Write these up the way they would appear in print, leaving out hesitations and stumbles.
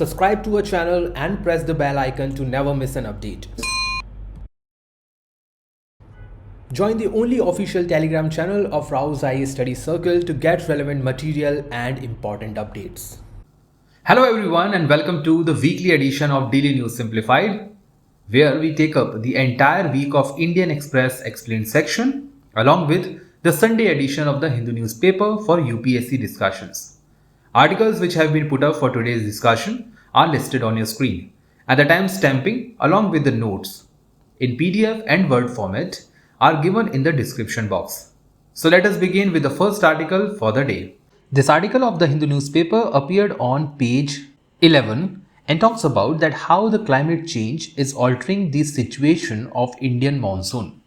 Subscribe to our channel and press the bell icon to never miss an update. Join the only official Telegram channel of Rao's IAS Study Circle to get relevant material and important updates. Hello everyone and welcome to the weekly edition of Daily News Simplified, where we take up the entire week of Indian Express Explained section along with the Sunday edition of the Hindu newspaper for UPSC discussions. Articles which have been put up for today's discussion are listed on your screen, and the time stamping along with the notes in PDF and Word format are given in the description box. So let us begin with the first article for the day. This article of the Hindu newspaper appeared on page 11 and talks about that how the climate change is altering the situation of Indian monsoon.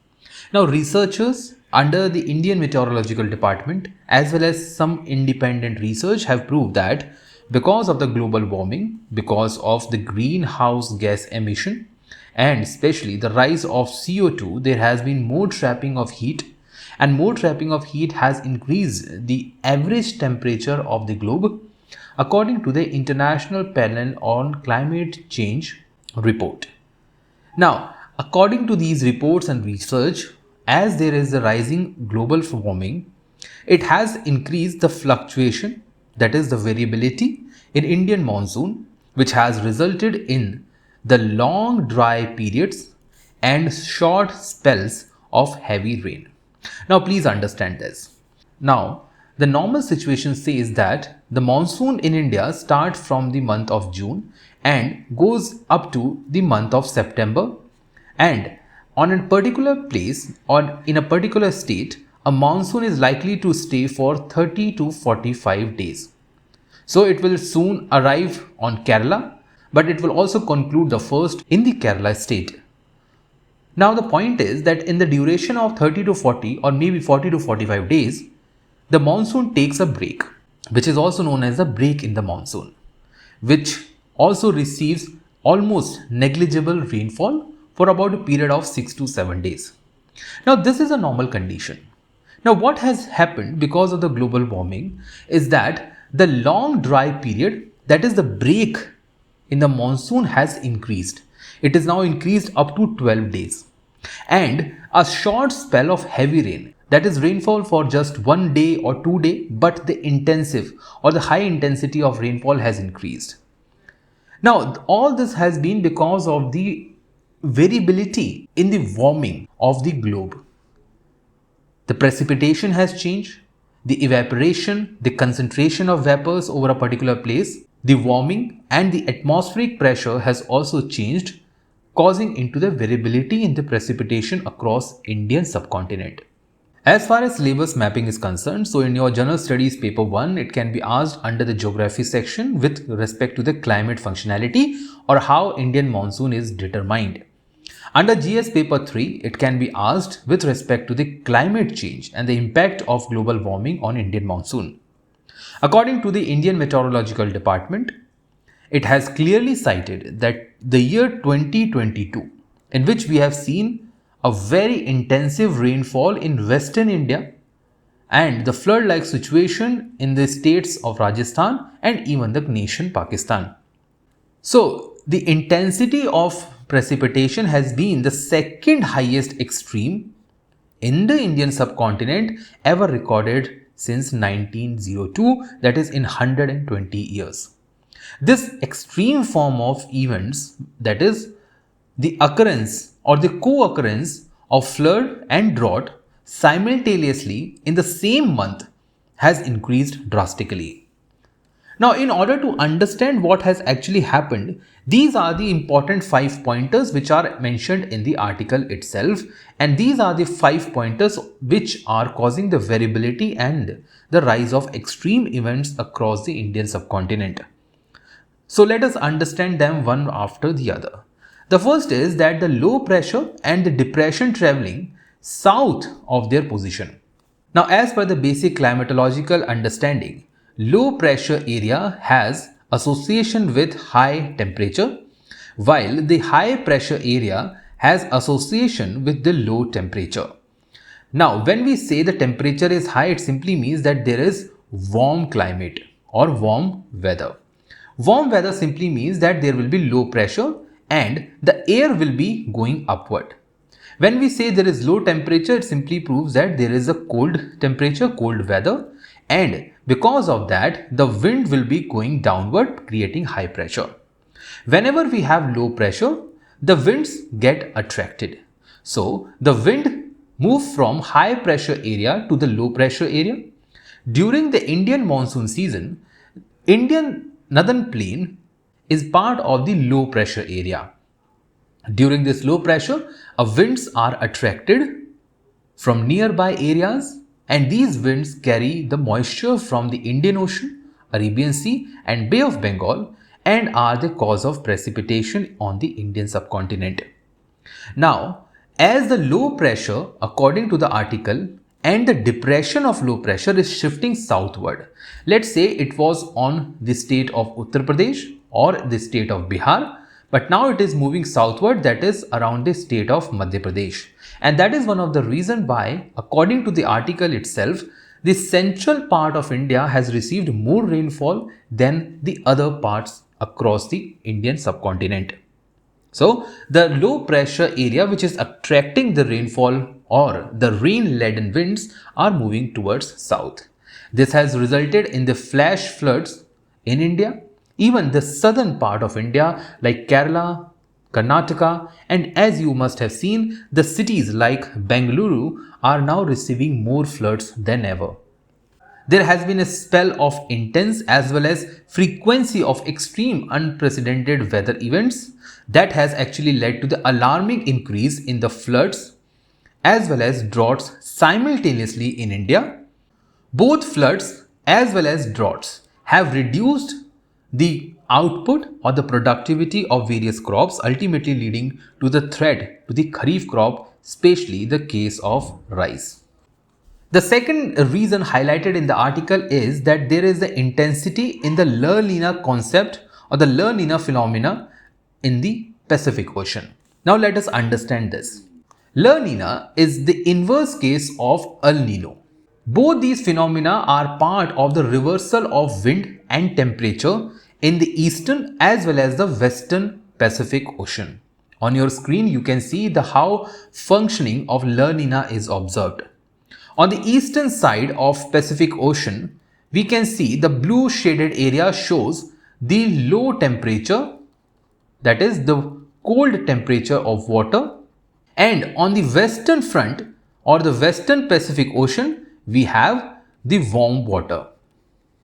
Now, researchers under the Indian Meteorological Department as well as some independent research have proved that because of the global warming, because of the greenhouse gas emission, and especially the rise of CO2, there has been more trapping of heat, and more trapping of heat has increased the average temperature of the globe according to the International Panel on Climate Change report. Now, according to these reports and research, as there is a rising global warming, it has increased the fluctuation, that is the variability in Indian monsoon, which has resulted in the long dry periods and short spells of heavy rain. Now, please understand this. Now, the normal situation says that the monsoon in India starts from the month of June and goes up to the month of September, and on a particular place or in a particular state, a monsoon is likely to stay for 30 to 45 days. So it will soon arrive on Kerala, but it will also conclude the first in the Kerala state. Now the point is that in the duration of 30 to 40 or maybe 40 to 45 days, the monsoon takes a break, which is also known as a break in the monsoon, which also receives almost negligible rainfall for about a period of 6 to 7 days. Now this is a normal condition. Now what has happened because of the global warming is that the long dry period, that is the break in the monsoon, has increased. It is now increased up to 12 days. And a short spell of heavy rain, that is rainfall for just 1 day or 2 days, but the intensive or the high intensity of rainfall has increased. Now all this has been because of the variability in the warming of the globe. The precipitation has changed, the evaporation, the concentration of vapors over a particular place, the warming and the atmospheric pressure has also changed, causing into the variability in the precipitation across Indian subcontinent. As far as syllabus mapping is concerned, so in your General Studies paper 1, it can be asked under the geography section with respect to the climate functionality or how Indian monsoon is determined. Under GS paper 3, it can be asked with respect to the climate change and the impact of global warming on Indian monsoon. According to the Indian Meteorological Department, it has clearly cited that the year 2022, in which we have seen a very intensive rainfall in western India and the flood-like situation in the states of Rajasthan and even the nation Pakistan. So, the intensity of precipitation has been the second highest extreme in the Indian subcontinent ever recorded since 1902, that is in 120 years. This extreme form of events, that is the occurrence or the co-occurrence of flood and drought simultaneously in the same month, has increased drastically. Now, in order to understand what has actually happened, these are the important 5 pointers which are mentioned in the article itself, and these are the 5 pointers which are causing the variability and the rise of extreme events across the Indian subcontinent. So let us understand them one after the other. The first is that the low pressure and the depression traveling south of their position. Now, as per the basic climatological understanding, low pressure area has association with high temperature, while the high pressure area has association with the low temperature. Now, when we say the temperature is high, it simply means that there is warm climate or warm weather. Warm weather simply means that there will be low pressure and the air will be going upward. When we say there is low temperature, it simply proves that there is a cold temperature, cold weather, and because of that, the wind will be going downward, creating high pressure. Whenever we have low pressure, the winds get attracted. So, the wind moves from high pressure area to the low pressure area. During the Indian monsoon season, Indian northern plain is part of the low pressure area. During this low pressure, winds are attracted from nearby areas, and these winds carry the moisture from the Indian Ocean, Arabian Sea and Bay of Bengal and are the cause of precipitation on the Indian subcontinent. Now, as the low pressure, according to the article, and the depression of low pressure is shifting southward. Let's say it was on the state of Uttar Pradesh or the state of Bihar, but now it is moving southward, that is around the state of Madhya Pradesh. And that is one of the reasons why, according to the article itself, the central part of India has received more rainfall than the other parts across the Indian subcontinent. So, the low pressure area which is attracting the rainfall or the rain laden winds are moving towards south. This has resulted in the flash floods in India, even the southern part of India like Kerala, Karnataka, and as you must have seen, the cities like Bengaluru are now receiving more floods than ever. There has been a spell of intense as well as frequency of extreme unprecedented weather events that has actually led to the alarming increase in the floods as well as droughts simultaneously in India. Both floods as well as droughts have reduced the output or the productivity of various crops, ultimately leading to the threat to the kharif crop, especially the case of rice. The second reason highlighted in the article is that there is the intensity in the La Nina concept or the La Nina phenomena in the Pacific Ocean. Now let us understand this. La Nina is the inverse case of El Nino. Both these phenomena are part of the reversal of wind and temperature in the eastern as well as the western Pacific Ocean. On your screen, you can see the how functioning of La Nina is observed. On the eastern side of Pacific Ocean, we can see the blue shaded area shows the low temperature, that is the cold temperature of water, and on the western front or the western Pacific Ocean, we have the warm water.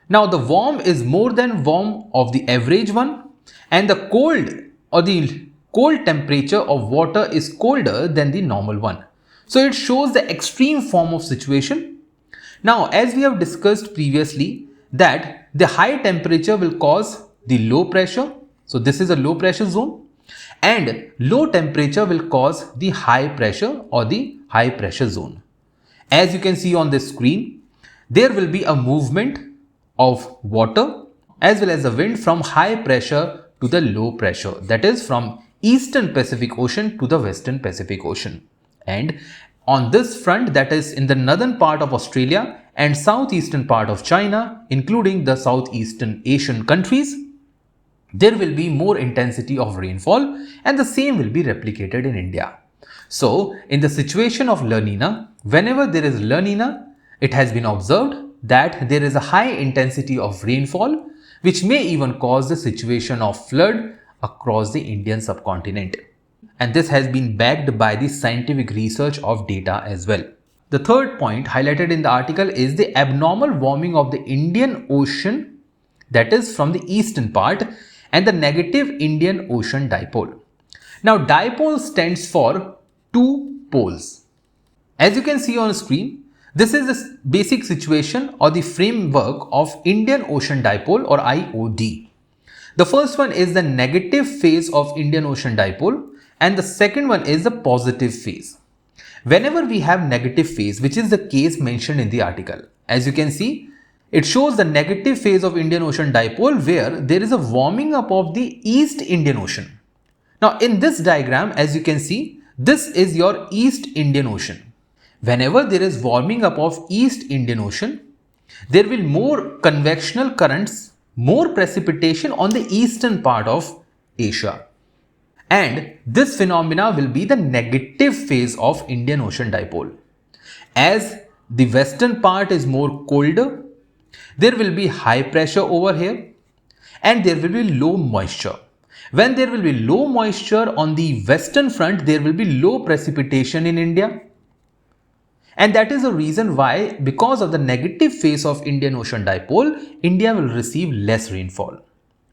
Now the warm is more than warm of the average one, and the cold or the cold temperature of water is colder than the normal one. So it shows the extreme form of situation. Now, as we have discussed previously, that the high temperature will cause the low pressure. So this is a low pressure zone, and low temperature will cause the high pressure or the high pressure zone. As you can see on the screen, there will be a movement of water as well as the wind from high pressure to the low pressure, that is from eastern Pacific Ocean to the western Pacific Ocean. And on this front, that is in the northern part of Australia and southeastern part of China, including the Southeastern Asian countries, there will be more intensity of rainfall, and the same will be replicated in India. So, in the situation of La Nina, whenever there is La Nina, it has been observed that there is a high intensity of rainfall, which may even cause the situation of flood across the Indian subcontinent. And this has been backed by the scientific research of data as well. The third point highlighted in the article is the abnormal warming of the Indian Ocean, that is from the eastern part, and the negative Indian Ocean dipole. Now dipole stands for two poles. As you can see on screen, this is the basic situation or the framework of Indian Ocean Dipole or IOD. The first one is the negative phase of Indian Ocean Dipole, and the second one is the positive phase. Whenever we have negative phase, which is the case mentioned in the article, as you can see, it shows the negative phase of Indian Ocean Dipole where there is a warming up of the East Indian Ocean. Now in this diagram, as you can see, this is your East Indian Ocean. Whenever there is warming up of East Indian Ocean, there will more convectional currents more precipitation on the eastern part of Asia. And this phenomena will be the negative phase of Indian Ocean Dipole. As the western part is more colder, there will be high pressure over here and there will be low moisture. When there will be low moisture on the western front, there will be low precipitation in India. And that is the reason why, because of the negative phase of Indian Ocean Dipole, India will receive less rainfall.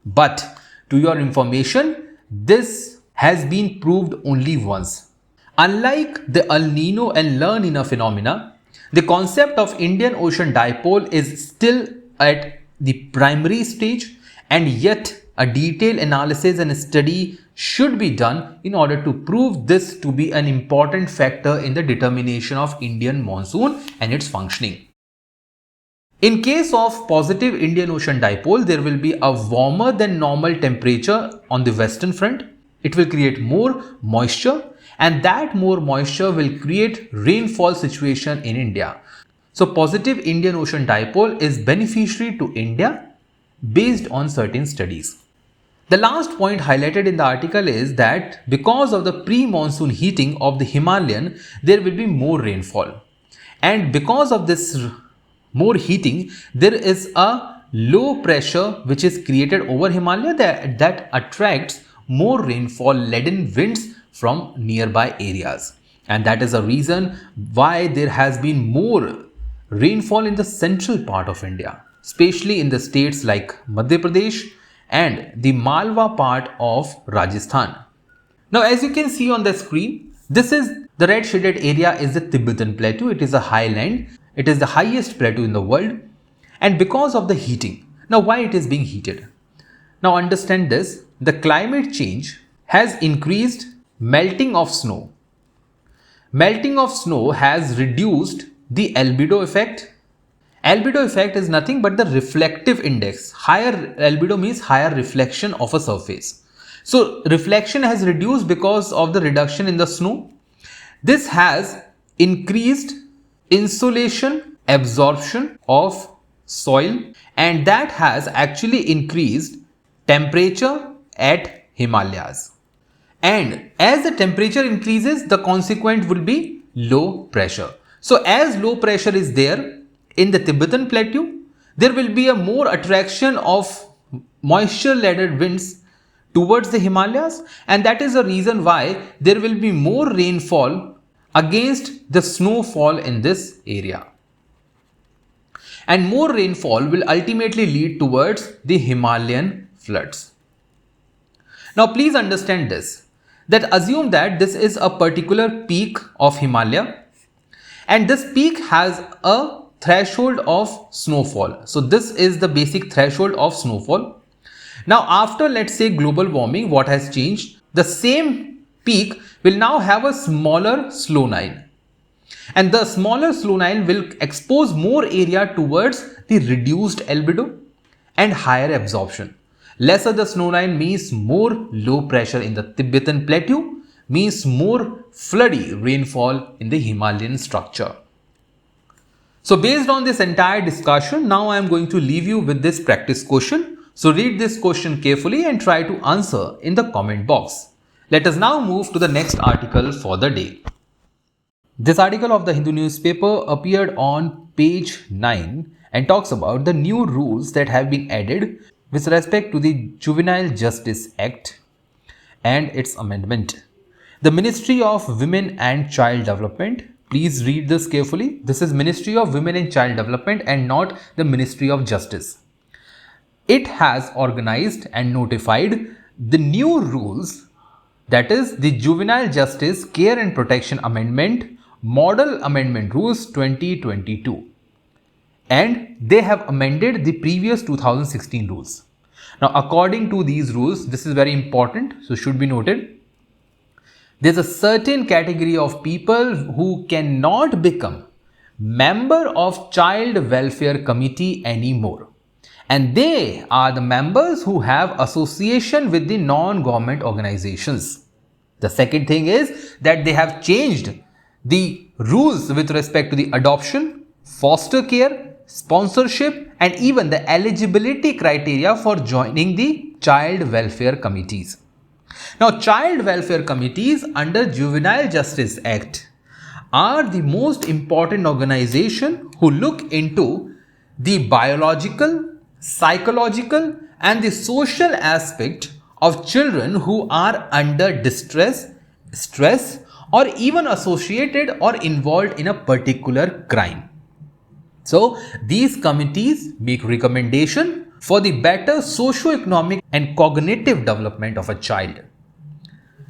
But to your information, this has been proved only once. Unlike the El Nino and La Nina phenomena, the concept of Indian Ocean Dipole is still at the primary stage, and yet a detailed analysis and study should be done in order to prove this to be an important factor in the determination of Indian monsoon and its functioning. In case of positive Indian Ocean Dipole, there will be a warmer than normal temperature on the western front. It will create more moisture, and that more moisture will create rainfall situation in India. So positive Indian Ocean Dipole is beneficiary to India based on certain studies. The last point highlighted in the article is that because of the pre-monsoon heating of the Himalayan, there will be more rainfall. And because of this more heating, there is a low pressure which is created over Himalaya that attracts more rainfall laden winds from nearby areas. And that is the reason why there has been more rainfall in the central part of India, especially in the states like Madhya Pradesh and the Malwa part of Rajasthan. Now, as you can see on the screen, this is the red shaded area is the Tibetan Plateau. It is a highland. It is the highest plateau in the world. And because of the heating, now why it is being heated? Now understand this, the climate change has increased melting of snow. Melting of snow has reduced the albedo effect. Albedo effect is nothing but the reflective index. Higher albedo means higher reflection of a surface. So reflection has reduced because of the reduction in the snow. This has increased insolation, absorption of soil, and that has actually increased temperature at Himalayas. And as the temperature increases, the consequent will be low pressure. So as low pressure is there in the Tibetan Plateau, there will be a more attraction of moisture laden winds towards the Himalayas, and that is the reason why there will be more rainfall against the snowfall in this area. And more rainfall will ultimately lead towards the Himalayan floods. Now please understand this, that assume that this is a particular peak of Himalaya, and this peak has a threshold of snowfall. So this is the basic threshold of snowfall. Now after, let's say, global warming, what has changed? The same peak will now have a smaller slow Nile, and the smaller slow Nile will expose more area towards the reduced albedo and higher absorption. Lesser the snow line means more low pressure in the Tibetan Plateau, means more floody rainfall in the Himalayan structure. So based on this entire discussion, now I am going to leave you with this practice question. So read this question carefully and try to answer in the comment box. Let us now move to the next article for the day. This article of the Hindu newspaper appeared on page 9 and talks about the new rules that have been added with respect to the Juvenile Justice Act and its amendment. The Ministry of Women and Child Development, please read this carefully. This is Ministry of Women and Child Development and not the Ministry of Justice. It has organized and notified the new rules, that is the Juvenile Justice Care and Protection Amendment, Model Amendment Rules 2022. And they have amended the previous 2016 rules. Now, according to these rules, this is very important, so should be noted. There's a certain category of people who cannot become member of Child Welfare Committee anymore. And they are the members who have association with the non-government organizations. The second thing is that they have changed the rules with respect to the adoption, foster care, sponsorship, and even the eligibility criteria for joining the child welfare committees. Now, child welfare committees under Juvenile Justice Act are the most important organization who look into the biological, psychological, and the social aspect of children who are under distress, stress, or even associated or involved in a particular crime. So, these committees make recommendation for the better socio-economic and cognitive development of a child.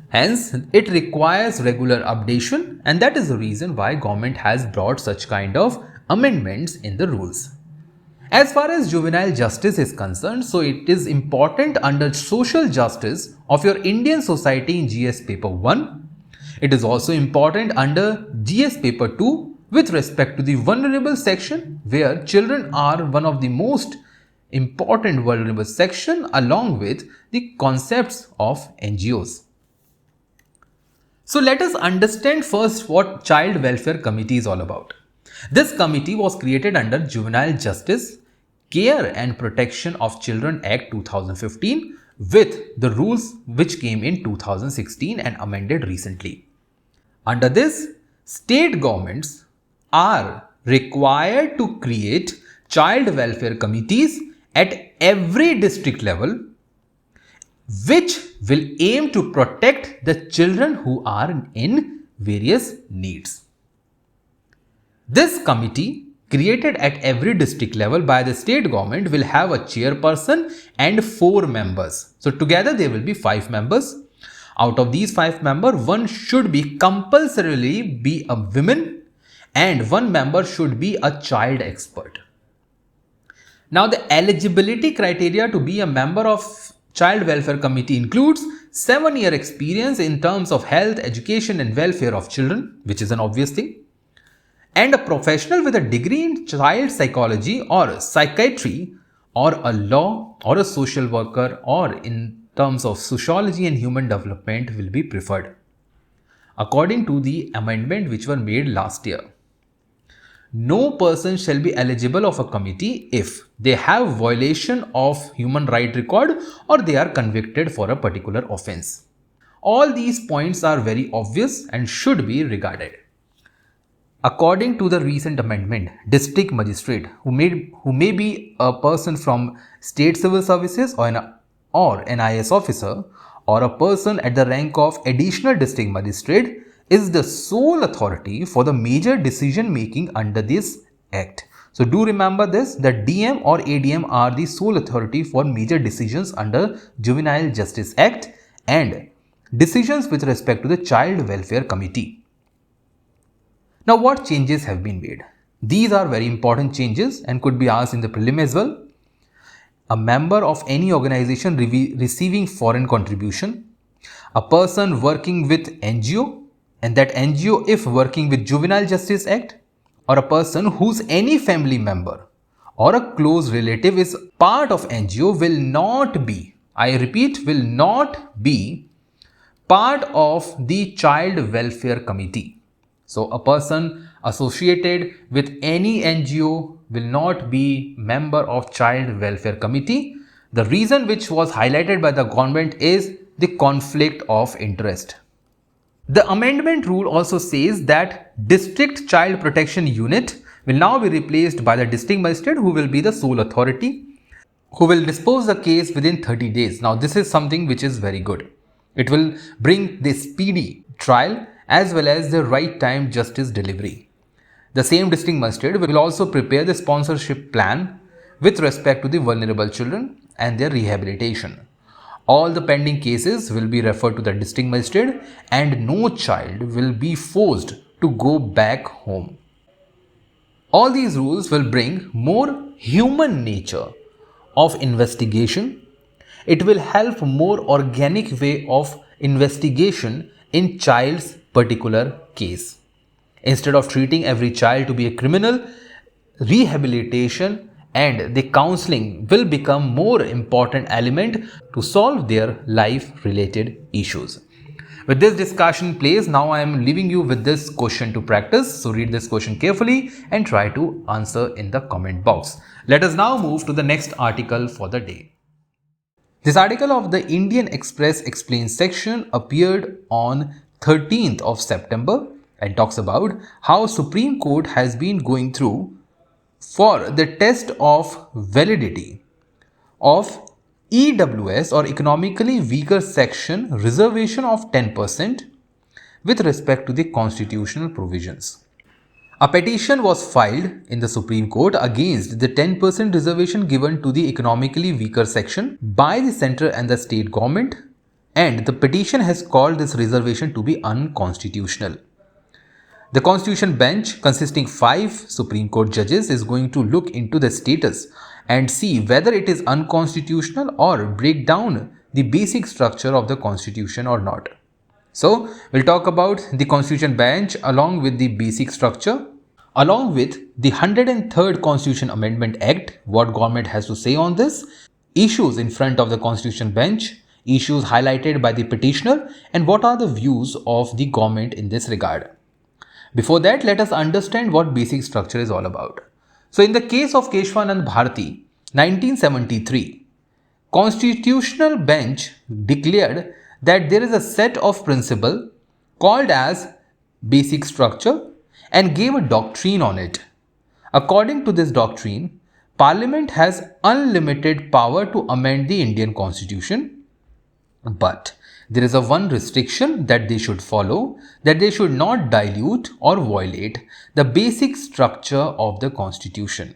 Hence, it requires regular updation, and that is the reason why government has brought such kind of amendments in the rules. As far as juvenile justice is concerned, so it is important under social justice of your Indian society in GS paper 1. It is also important under GS paper 2 with respect to the vulnerable section, where children are one of the most important vulnerable section, along with the concepts of NGOs. So let us understand first what Child Welfare Committee is all about. This committee was created under Juvenile Justice, Care and Protection of Children Act 2015 with the rules which came in 2016 and amended recently. Under this, state governments are required to create child welfare committees at every district level, which will aim to protect the children who are in various needs. This committee, created at every district level by the state government, will have a chairperson and 4 members. So together there will be 5 members. Out of these 5 members, one should be compulsorily be a woman and 1 member should be a child expert. Now, the eligibility criteria to be a member of Child Welfare Committee includes 7-year experience in terms of health, education and welfare of children, which is an obvious thing, and a professional with a degree in child psychology or psychiatry, or a law or a social worker, or in terms of sociology and human development will be preferred, according to the amendment which were made last year. No person shall be eligible of a committee if they have violation of human right record or they are convicted for a particular offense. All these points are very obvious and should be regarded. According to the recent amendment, district magistrate who may be a person from state civil services or an IS officer, or a person at the rank of additional district magistrate, is the sole authority for the major decision making under this act. So do remember this, that DM or ADM are the sole authority for major decisions under Juvenile Justice Act and decisions with respect to the Child Welfare Committee. Now, what changes have been made? These are very important changes and could be asked in the prelim as well. A member of any organization receiving foreign contribution, a person working with NGO, and that NGO if working with Juvenile Justice Act, or a person whose any family member or a close relative is part of NGO will not be, I repeat, will not be part of the Child Welfare Committee. So a person associated with any NGO will not be member of Child Welfare Committee. The reason which was highlighted by the government is the conflict of interest. The amendment rule also says that District Child Protection Unit will now be replaced by the District Magistrate, who will be the sole authority, who will dispose the case within 30 days. Now, this is something which is very good. It will bring the speedy trial as well as the right time justice delivery. The same District Magistrate will also prepare the sponsorship plan with respect to the vulnerable children and their rehabilitation. All the pending cases will be referred to the district magistrate and no child will be forced to go back home. All these rules will bring more human nature of investigation. It will help more organic way of investigation in child's particular case. Instead of treating every child to be a criminal, rehabilitation and the counseling will become more important element to solve their life related issues. With this discussion place, now I am leaving you with this question to practice. So read this question carefully and try to answer in the comment box. Let us now move to the next article for the day. This article of the Indian Express Explains section appeared on 13th of September and talks about how Supreme Court has been going through for the test of validity of EWS or economically weaker section reservation of 10% with respect to the constitutional provisions. A petition was filed in the Supreme Court against the 10% reservation given to the economically weaker section by the central and the state government, and the petition has called this reservation to be unconstitutional. The Constitution Bench, consisting 5 Supreme Court judges, is going to look into the status and see whether it is unconstitutional or break down the basic structure of the Constitution or not. So, we'll talk about the Constitution Bench along with the basic structure, along with the 103rd Constitution Amendment Act, what government has to say on this, issues in front of the Constitution Bench, issues highlighted by the petitioner, and what are the views of the government in this regard. Before that, let us understand what basic structure is all about. So, in the case of Keshwanand Bharati, 1973, Constitutional Bench declared that there is a set of principle called as basic structure and gave a doctrine on it. According to this doctrine, Parliament has unlimited power to amend the Indian Constitution, but there is a one restriction that they should follow, that they should not dilute or violate the basic structure of the Constitution.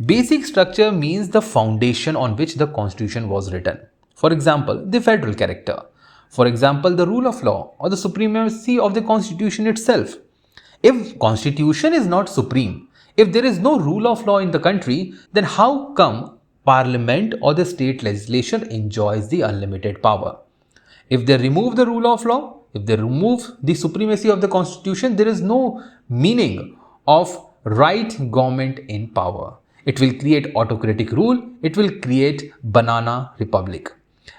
Basic structure means the foundation on which the Constitution was written. For example, the federal character. For example, the rule of law or the supremacy of the Constitution itself. If Constitution is not supreme, if there is no rule of law in the country, then how come Parliament or the state legislation enjoys the unlimited power? If they remove the rule of law, if they remove the supremacy of the Constitution, there is no meaning of right government in power. It will create autocratic rule, it will create banana republic.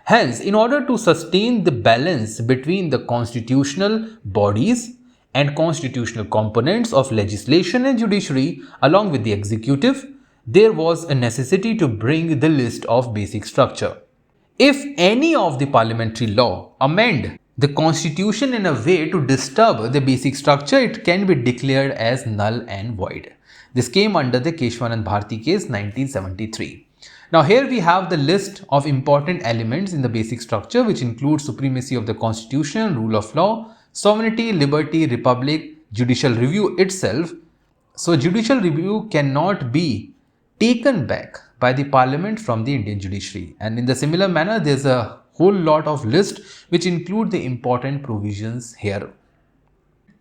Hence, in order to sustain the balance between the constitutional bodies and constitutional components of legislation and judiciary along with the executive, there was a necessity to bring the list of basic structure. If any of the parliamentary law amend the constitution in a way to disturb the basic structure, it can be declared as null and void. This came under the Keshwanand Bharati case 1973. Now here we have the list of important elements in the basic structure, which include supremacy of the constitution, rule of law, sovereignty, liberty, republic, judicial review itself. So judicial review cannot be taken back by the parliament from the Indian judiciary, and in the similar manner there's a whole lot of list which include the important provisions here.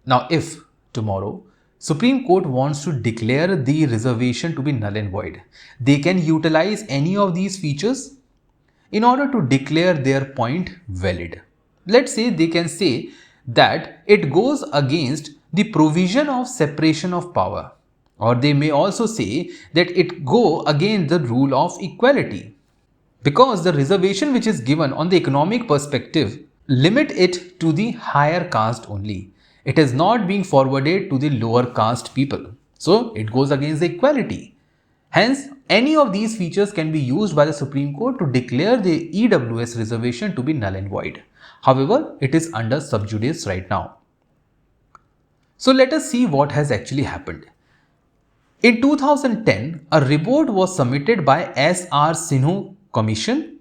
Now if tomorrow Supreme Court wants to declare the reservation to be null and void, they can utilize any of these features in order to declare their point valid. Let's say they can say that it goes against the provision of separation of power, or they may also say that it go against the rule of equality, because the reservation which is given on the economic perspective limit it to the higher caste only. It is not being forwarded to the lower caste people. So it goes against the equality. Hence, any of these features can be used by the Supreme Court to declare the EWS reservation to be null and void. However, it is under sub judice right now. So let us see what has actually happened. In 2010, a report was submitted by S.R. Sinhu Commission,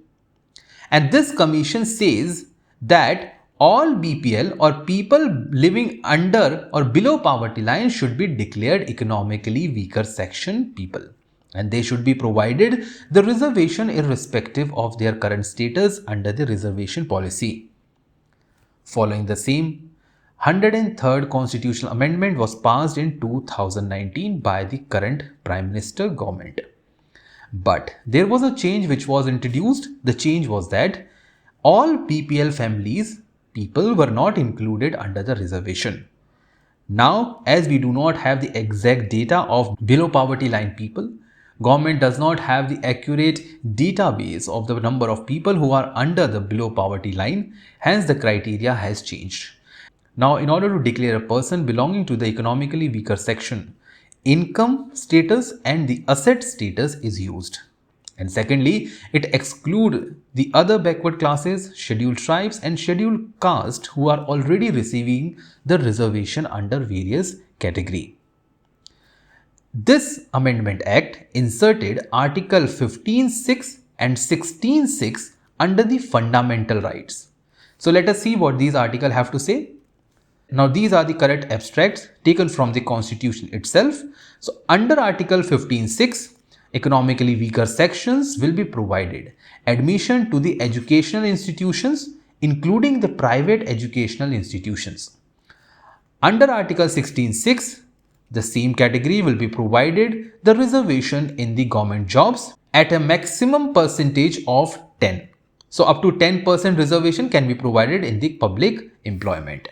and this commission says that all BPL or people living under or below poverty line should be declared economically weaker section people, and they should be provided the reservation irrespective of their current status under the reservation policy. Following the same, 103rd Constitutional Amendment was passed in 2019 by the current Prime Minister government. But there was a change which was introduced. The change was that all BPL families people were not included under the reservation. Now, as we do not have the exact data of below poverty line people, government does not have the accurate database of the number of people who are under the below poverty line. Hence, the criteria has changed. Now, in order to declare a person belonging to the economically weaker section, income status and the asset status is used. And secondly, it excludes the other backward classes, scheduled tribes and scheduled caste who are already receiving the reservation under various category. This Amendment Act inserted Article 15(6) and 16(6) under the fundamental rights. So let us see what these articles have to say. Now these are the correct abstracts taken from the Constitution itself. So under Article 15(6), economically weaker sections will be provided admission to the educational institutions, including the private educational institutions. Under Article 16(6), the same category will be provided the reservation in the government jobs at a maximum percentage of 10. So up to 10% reservation can be provided in the public employment.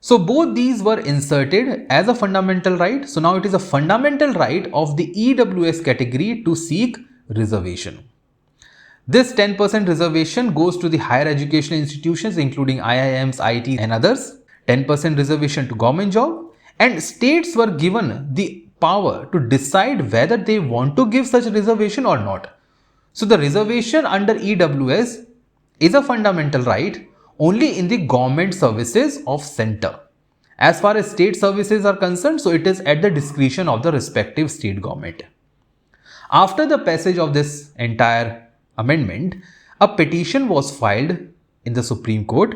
So both these were inserted as a fundamental right. So now it is a fundamental right of the EWS category to seek reservation. This 10% reservation goes to the higher educational institutions including IIMs, IITs and others. 10% reservation to government job, and states were given the power to decide whether they want to give such reservation or not. So the reservation under EWS is a fundamental right only in the government services of center. As far as state services are concerned, so it is at the discretion of the respective state government. After the passage of this entire amendment, a petition was filed in the Supreme Court,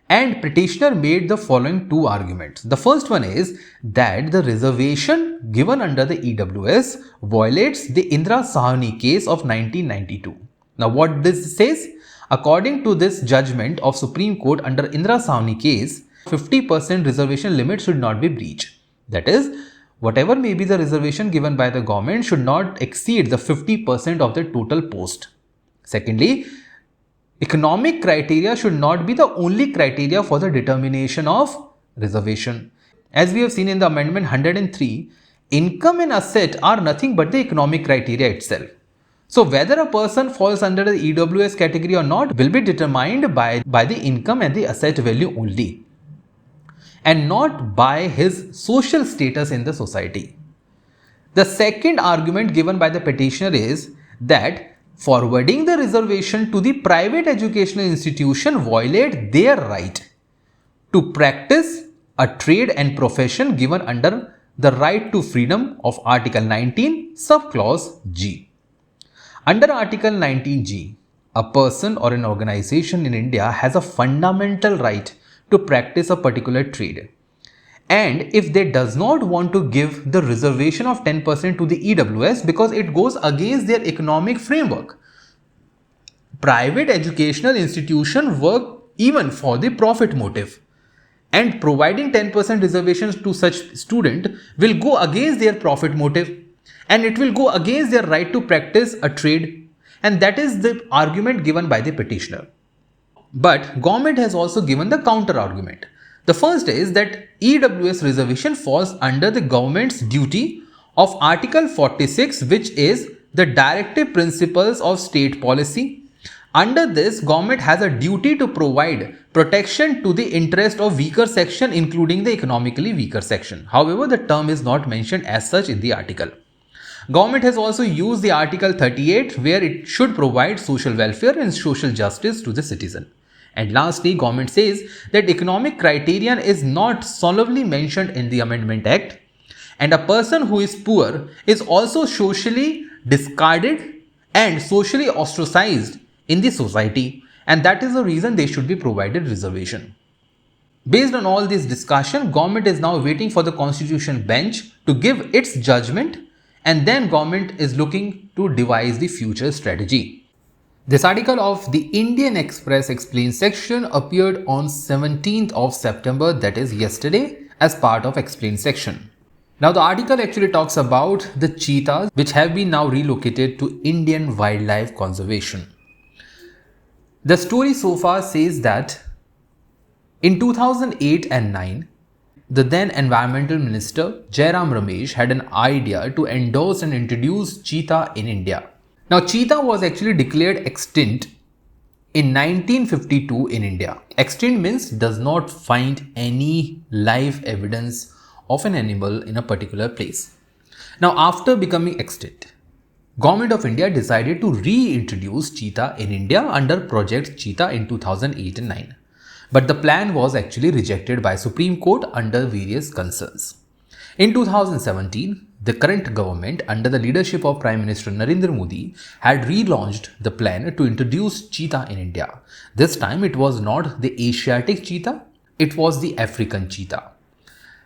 and petitioner made the following two arguments. The first one is that the reservation given under the EWS violates the Indira Sahni case of 1992. Now what this says? According to this judgment of Supreme Court under Indira Sahni case, 50% reservation limit should not be breached. That is, whatever may be the reservation given by the government should not exceed the 50% of the total post. Secondly, economic criteria should not be the only criteria for the determination of reservation. As we have seen in the Amendment 103, income and asset are nothing but the economic criteria itself. So whether a person falls under the EWS category or not will be determined by the income and the asset value only, and not by his social status in the society. The second argument given by the petitioner is that forwarding the reservation to the private educational institution violate their right to practice a trade and profession given under the right to freedom of Article 19, subclause G. Under Article 19G, a person or an organization in India has a fundamental right to practice a particular trade. And if they does not want to give the reservation of 10% to the EWS because it goes against their economic framework, private educational institutions work even for the profit motive. And providing 10% reservations to such student will go against their profit motive, and it will go against their right to practice a trade. And that is the argument given by the petitioner. But government has also given the counter argument. The first is that EWS reservation falls under the government's duty of Article 46, which is the directive principles of state policy. Under this, government has a duty to provide protection to the interest of weaker section, including the economically weaker section. However, the term is not mentioned as such in the article. Government has also used the Article 38, where it should provide social welfare and social justice to the citizen. And lastly, government says that economic criterion is not solely mentioned in the Amendment Act, and a person who is poor is also socially discarded and socially ostracized in the society, and that is the reason they should be provided reservation. Based on all this discussion, government is now waiting for the Constitution bench to give its judgment, and then government is looking to devise the future strategy. This article of the Indian Express Explained section appeared on 17th of September, that is yesterday, as part of Explained section. Now the article actually talks about the cheetahs which have been now relocated to Indian Wildlife Conservation. The story so far says that in 2008 and 9, the then environmental minister Jairam Ramesh had an idea to endorse and introduce cheetah in India. Now, cheetah was actually declared extinct in 1952 in India. Extinct means does not find any live evidence of an animal in a particular place. Now, after becoming extinct, Government of India decided to reintroduce cheetah in India under Project Cheetah in 2008 and 9. But the plan was actually rejected by Supreme Court under various concerns. In 2017, the current government under the leadership of Prime Minister Narendra Modi had relaunched the plan to introduce cheetah in India. This time it was not the Asiatic cheetah, it was the African cheetah.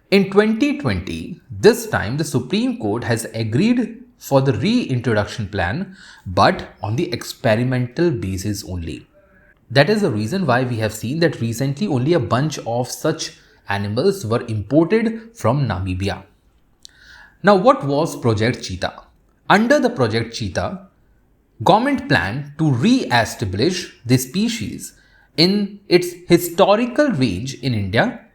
In 2020, this time the Supreme Court has agreed for the reintroduction plan, but on the experimental basis only. That is the reason why we have seen that recently only a bunch of such animals were imported from Namibia. Now, what was Project Cheetah? Under the Project Cheetah, government planned to re-establish the species in its historical range in India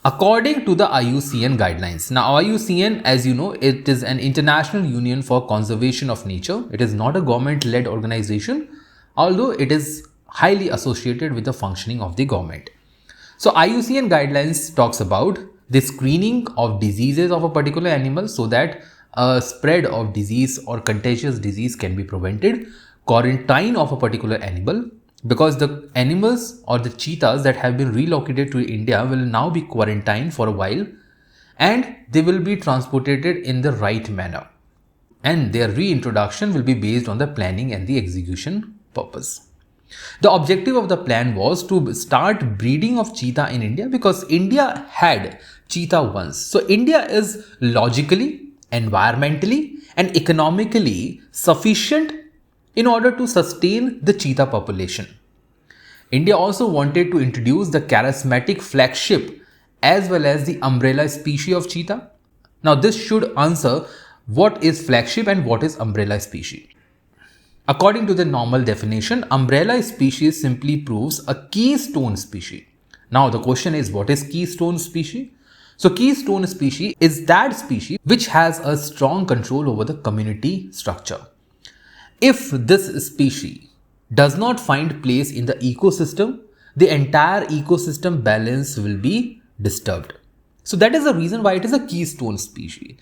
according to the IUCN guidelines. Now, IUCN, as you know, it is an international union for conservation of nature. It is not a government-led organization, although it is highly associated with the functioning of the government. So, IUCN guidelines talks about the screening of diseases of a particular animal so that a spread of disease or contagious disease can be prevented, quarantine of a particular animal, because the animals or the cheetahs that have been relocated to India will now be quarantined for a while and they will be transported in the right manner. And their reintroduction will be based on the planning and the execution purpose. The objective of the plan was to start breeding of cheetah in India because India had cheetah once. So India is logically, environmentally and economically sufficient in order to sustain the cheetah population. India also wanted to introduce the charismatic flagship as well as the umbrella species of cheetah. Now this should answer what is flagship and what is umbrella species. According to the normal definition, umbrella species simply proves a keystone species. Now the question is, what is keystone species? So keystone species is that species which has a strong control over the community structure. If this species does not find place in the ecosystem, the entire ecosystem balance will be disturbed. So that is the reason why it is a keystone species.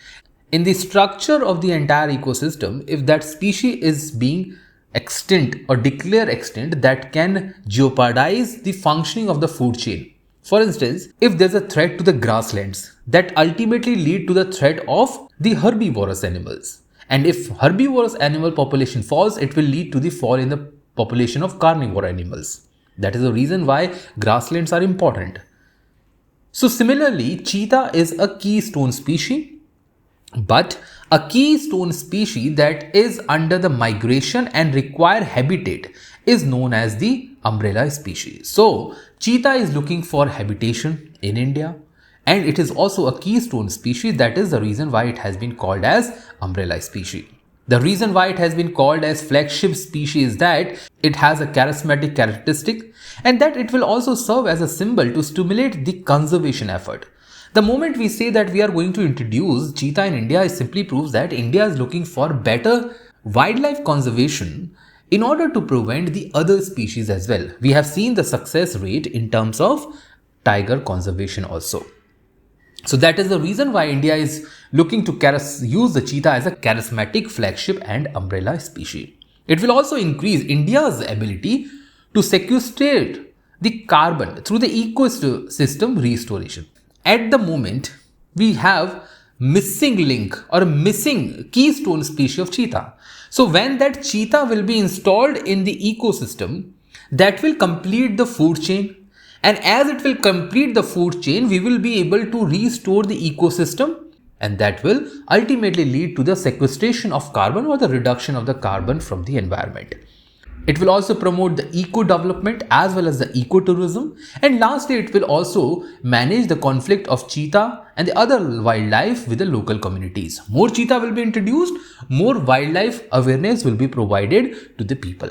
In the structure of the entire ecosystem, if that species is being extinct or declared extinct, that can jeopardize the functioning of the food chain. For instance, if there's a threat to the grasslands, that ultimately lead to the threat of the herbivorous animals. And if herbivorous animal population falls, it will lead to the fall in the population of carnivore animals. That is the reason why grasslands are important. So similarly, cheetah is a keystone species, but a keystone species that is under the migration and require habitat is known as the umbrella species. So cheetah is looking for habitation in India, and it is also a keystone species. That is the reason why it has been called as umbrella species. The reason why it has been called as flagship species is that it has a charismatic characteristic and that it will also serve as a symbol to stimulate the conservation effort. The moment we say that we are going to introduce cheetah in India, it simply proves that India is looking for better wildlife conservation in order to prevent the other species as well. We have seen the success rate in terms of tiger conservation also. So that is the reason why India is looking to use the cheetah as a charismatic flagship and umbrella species. It will also increase India's ability to sequestrate the carbon through the ecosystem restoration. At the moment, we have missing link or missing keystone species of cheetah. So when that cheetah will be installed in the ecosystem, that will complete the food chain. And as it will complete the food chain, we will be able to restore the ecosystem, and that will ultimately lead to the sequestration of carbon or the reduction of the carbon from the environment. It will also promote the eco-development as well as the ecotourism, and lastly it will also manage the conflict of cheetah and the other wildlife with the local communities. More cheetah will be introduced, more wildlife awareness will be provided to the people.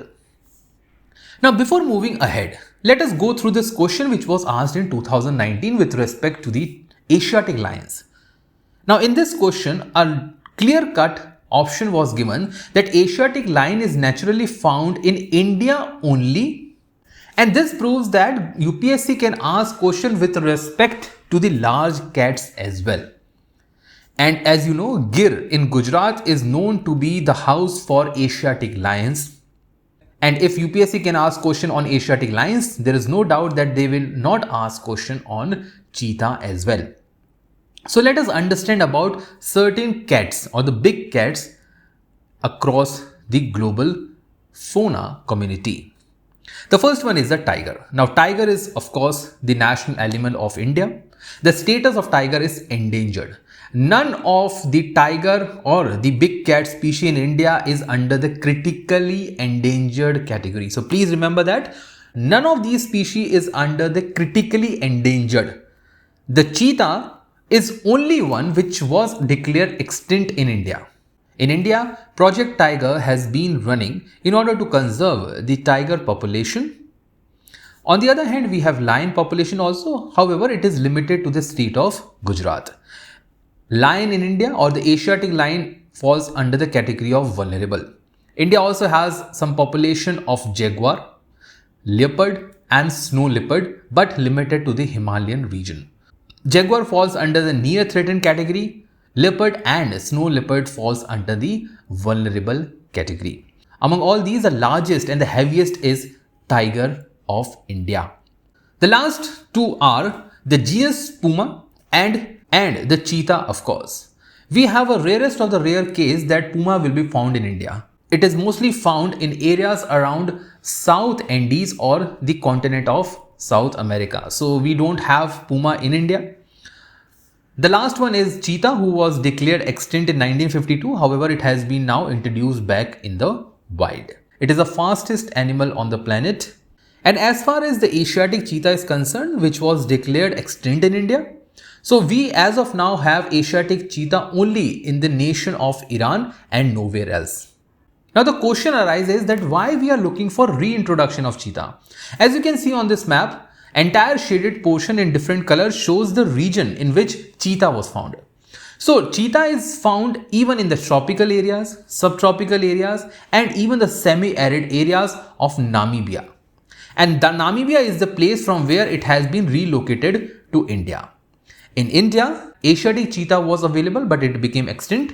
Now before moving ahead, let us go through this question which was asked in 2019 with respect to the Asiatic lions. Now in this question, a clear-cut option was given that Asiatic lion is naturally found in India only, and this proves that UPSC can ask question with respect to the large cats as well. And as you know, Gir in Gujarat is known to be the house for Asiatic lions. And if UPSC can ask question on Asiatic lions, there is no doubt that they will not ask question on cheetah as well. So let us understand about certain cats or the big cats across the global fauna community. The first one is the tiger. Now tiger is of course the national animal of India. The status of tiger is endangered. None of the tiger or the big cat species in India is under the critically endangered category. So please remember that none of these species is under the critically endangered. The cheetah is only one which was declared extinct in India. In India, Project Tiger has been running in order to conserve the tiger population. On the other hand, we have lion population also. However, it is limited to the state of Gujarat. Lion in India or the Asiatic lion falls under the category of vulnerable. India also has some population of jaguar, leopard and snow leopard, but limited to the Himalayan region. Jaguar falls under the near threatened category. Leopard and snow leopard falls under the vulnerable category. Among all these, the largest and the heaviest is tiger of India. The last two are the genus Puma and the cheetah, of course. We have a rarest of the rare case that Puma will be found in India. It is mostly found in areas around South Andes or the continent of South America. So we don't have Puma in India. The last one is cheetah, who was declared extinct in 1952. However, it has been now introduced back in the wild. It is the fastest animal on the planet. And as far as the Asiatic cheetah is concerned, which was declared extinct in India, so we as of now have Asiatic cheetah only in the nation of Iran and nowhere else. Now the question arises that why we are looking for reintroduction of cheetah. As you can see on this map, entire shaded portion in different colors shows the region in which cheetah was found. So cheetah is found even in the tropical areas, subtropical areas and even the semi-arid areas of Namibia. And the Namibia is the place from where it has been relocated to India. In India, Asiatic cheetah was available but it became extinct.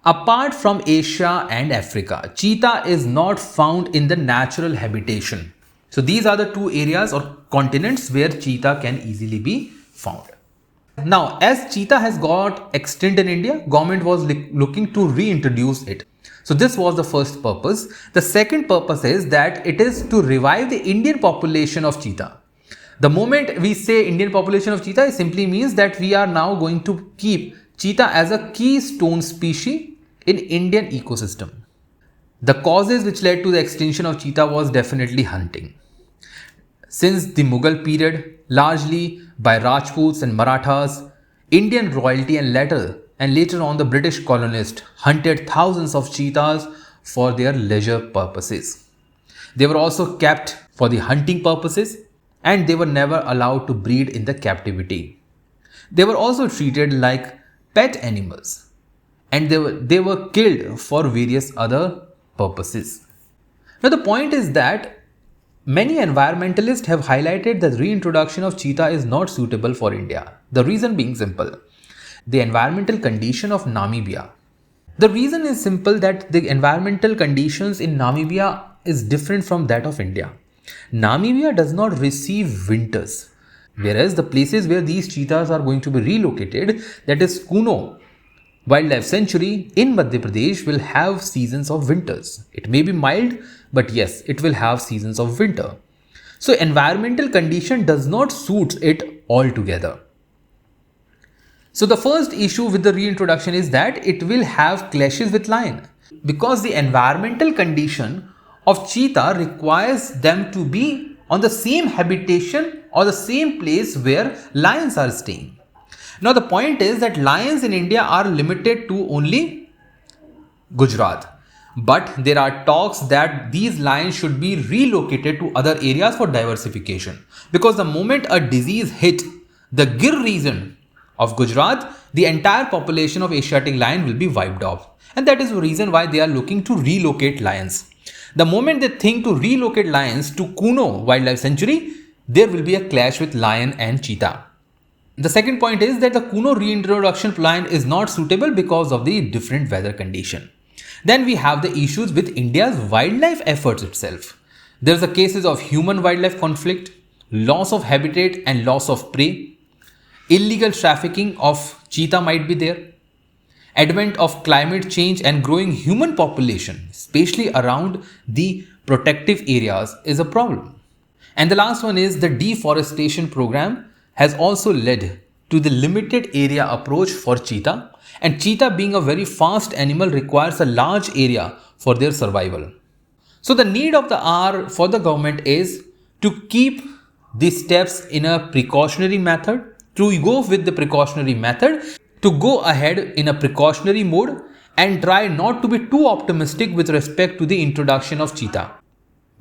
Apart from Asia and Africa, cheetah is not found in the natural habitation. So these are the two areas or continents where cheetah can easily be found. Now, as cheetah has got extinct in India, government was looking to reintroduce it. So this was the first purpose. The second purpose is that it is to revive the Indian population of cheetah. The moment we say Indian population of cheetah, it simply means that we are now going to keep cheetah as a keystone species in Indian ecosystem. The causes which led to the extinction of cheetah was definitely hunting. Since the Mughal period, largely by Rajputs and Marathas, Indian royalty and later on the British colonists hunted thousands of cheetahs for their leisure purposes. They were also kept for the hunting purposes and they were never allowed to breed in the captivity. They were also treated like pet animals and they were killed for various other purposes. Now the point is that many environmentalists have highlighted that reintroduction of cheetah is not suitable for India. The reason being simple. The environmental condition of Namibia. The reason is simple that the environmental conditions in Namibia is different from that of India. Namibia does not receive winters, whereas the places where these cheetahs are going to be relocated, that is Kuno Wildlife Sanctuary in Madhya Pradesh, will have seasons of winters. It may be mild, but yes, it will have seasons of winter. So environmental condition does not suit it altogether. So the first issue with the reintroduction is that it will have clashes with lion because the environmental condition of cheetah requires them to be on the same habitation or the same place where lions are staying. Now the point is that lions in India are limited to only Gujarat. But there are talks that these lions should be relocated to other areas for diversification. Because the moment a disease hit the Gir region of Gujarat, the entire population of Asiatic lion will be wiped off. And that is the reason why they are looking to relocate lions. The moment they think to relocate lions to Kuno Wildlife Sanctuary, there will be a clash with lion and cheetah. The second point is that the Kuno reintroduction plan is not suitable because of the different weather condition. Then we have the issues with India's wildlife efforts itself. There's the cases of human-wildlife conflict, loss of habitat and loss of prey, illegal trafficking of cheetah might be there, advent of climate change and growing human population, especially around the protective areas, is a problem. And the last one is the deforestation program has also led to the limited area approach for cheetah, and cheetah being a very fast animal requires a large area for their survival. So the need of the hour for the government is to keep these steps in a precautionary method, to go with the precautionary method, to go ahead in a precautionary mode and try not to be too optimistic with respect to the introduction of cheetah.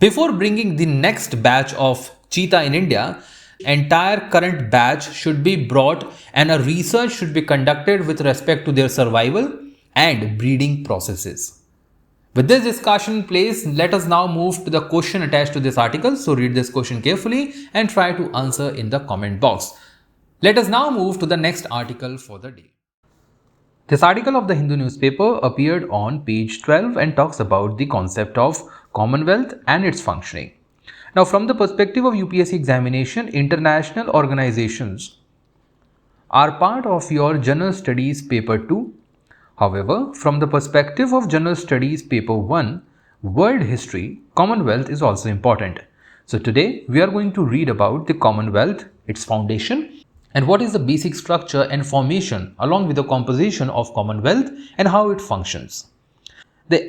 Before bringing the next batch of cheetah in India, entire current batch should be brought and a research should be conducted with respect to their survival and breeding processes. With this discussion in place, let us now move to the question attached to this article. So read this question carefully and try to answer in the comment box. Let us now move to the next article for the day. This article of the Hindu newspaper appeared on page 12 and talks about the concept of Commonwealth and its functioning. Now, from the perspective of UPSC examination, international organizations are part of your General Studies paper 2. However, from the perspective of General Studies paper 1, World History, Commonwealth is also important. So today we are going to read about the Commonwealth, its foundation, and what is the basic structure and formation along with the composition of Commonwealth and how it functions.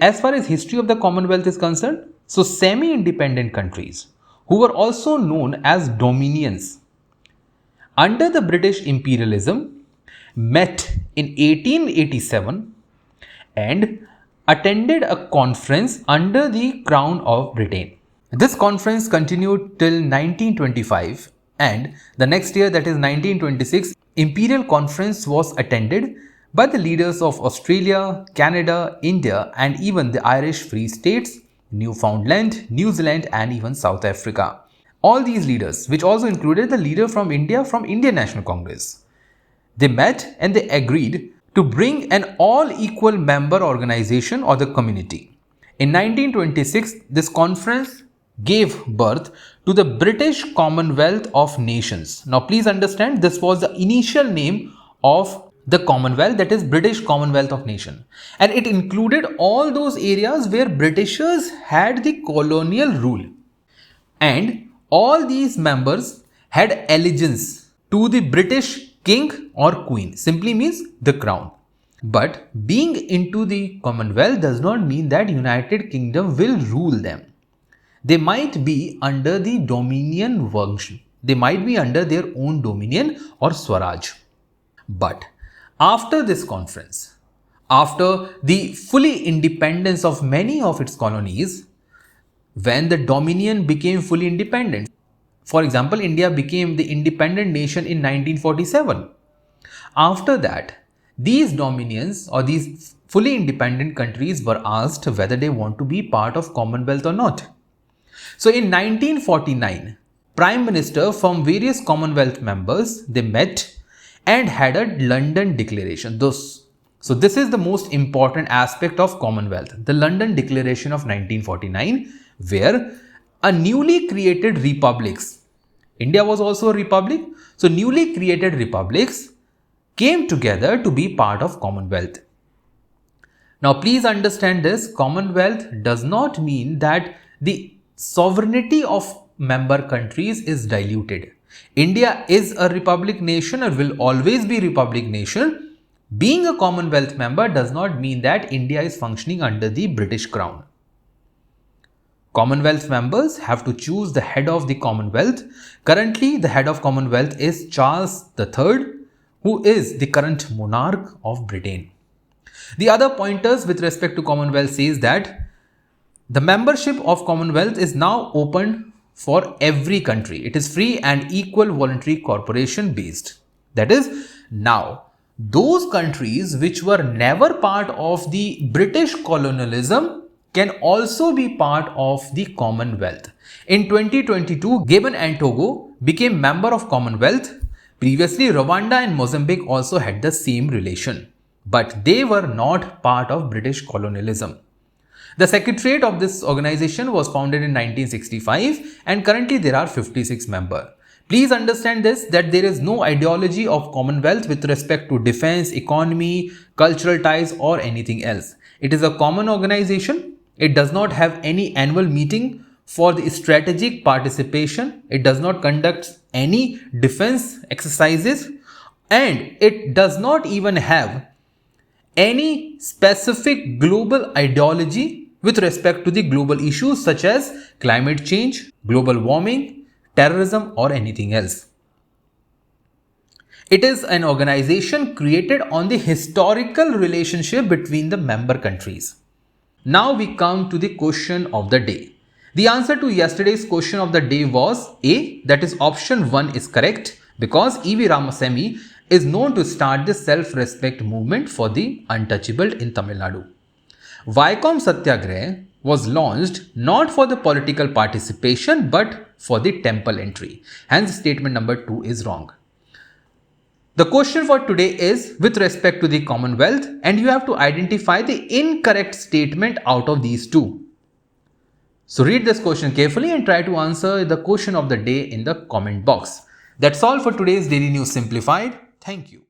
As far as history of the Commonwealth is concerned, so semi-independent countries who were also known as dominions under the British imperialism met in 1887 and attended a conference under the Crown of Britain. This conference continued till 1925, and the next year, that is 1926, Imperial Conference was attended by the leaders of Australia, Canada, India and even the Irish Free States, Newfoundland, New Zealand and even South Africa. All these leaders, which also included the leader from India from Indian National Congress, they met and they agreed to bring an all-equal member organization or the community. In 1926, this conference gave birth to the British Commonwealth of Nations. Now please understand, this was the initial name of the Commonwealth, that is British Commonwealth of Nations, and it included all those areas where Britishers had the colonial rule, and all these members had allegiance to the British king or queen, simply means the crown. But being into the Commonwealth does not mean that United Kingdom will rule them. They might be under the dominion function. They might be under their own dominion or Swaraj. But after this conference, after the fully independence of many of its colonies, when the dominion became fully independent, for example, India became the independent nation in 1947. After that, these dominions or these fully independent countries were asked whether they want to be part of Commonwealth or not. So in 1949, Prime Minister from various Commonwealth members, they met and had a London Declaration. So this is the most important aspect of Commonwealth, the London Declaration of 1949, where a newly created republics, India was also a republic, so newly created republics came together to be part of Commonwealth. Now please understand this, Commonwealth does not mean that the sovereignty of member countries is diluted. India is a republic nation and will always be a republic nation. Being a Commonwealth member does not mean that India is functioning under the British Crown. Commonwealth members have to choose the head of the Commonwealth. Currently, the head of Commonwealth is Charles III, who is the current monarch of Britain. The other pointers with respect to Commonwealth says that the membership of Commonwealth is now open for every country. It is free and equal voluntary corporation based. That is, Now, those countries which were never part of the British colonialism can also be part of the Commonwealth. In 2022, Gabon and Togo became member of Commonwealth. Previously, Rwanda and Mozambique also had the same relation, but they were not part of British colonialism. The secretariat of this organization was founded in 1965 and currently there are 56 members. Please understand this, that there is no ideology of Commonwealth with respect to defense, economy, cultural ties or anything else. It is a common organization. It does not have any annual meeting for the strategic participation. It does not conduct any defense exercises and it does not even have any specific global ideology with respect to the global issues such as climate change, global warming, terrorism or anything else. It is an organization created on the historical relationship between the member countries. Now we come to the question of the day. The answer to yesterday's question of the day was A, that is option 1 is correct because E.V. Ramasamy is known to start the self-respect movement for the untouchable in Tamil Nadu. Vycom Satyagraha was launched not for the political participation but for the temple entry. Hence statement number 2 is wrong. The question for today is with respect to the Commonwealth and you have to identify the incorrect statement out of these two. So read this question carefully and try to answer the question of the day in the comment box. That's all for today's Daily News Simplified. Thank you.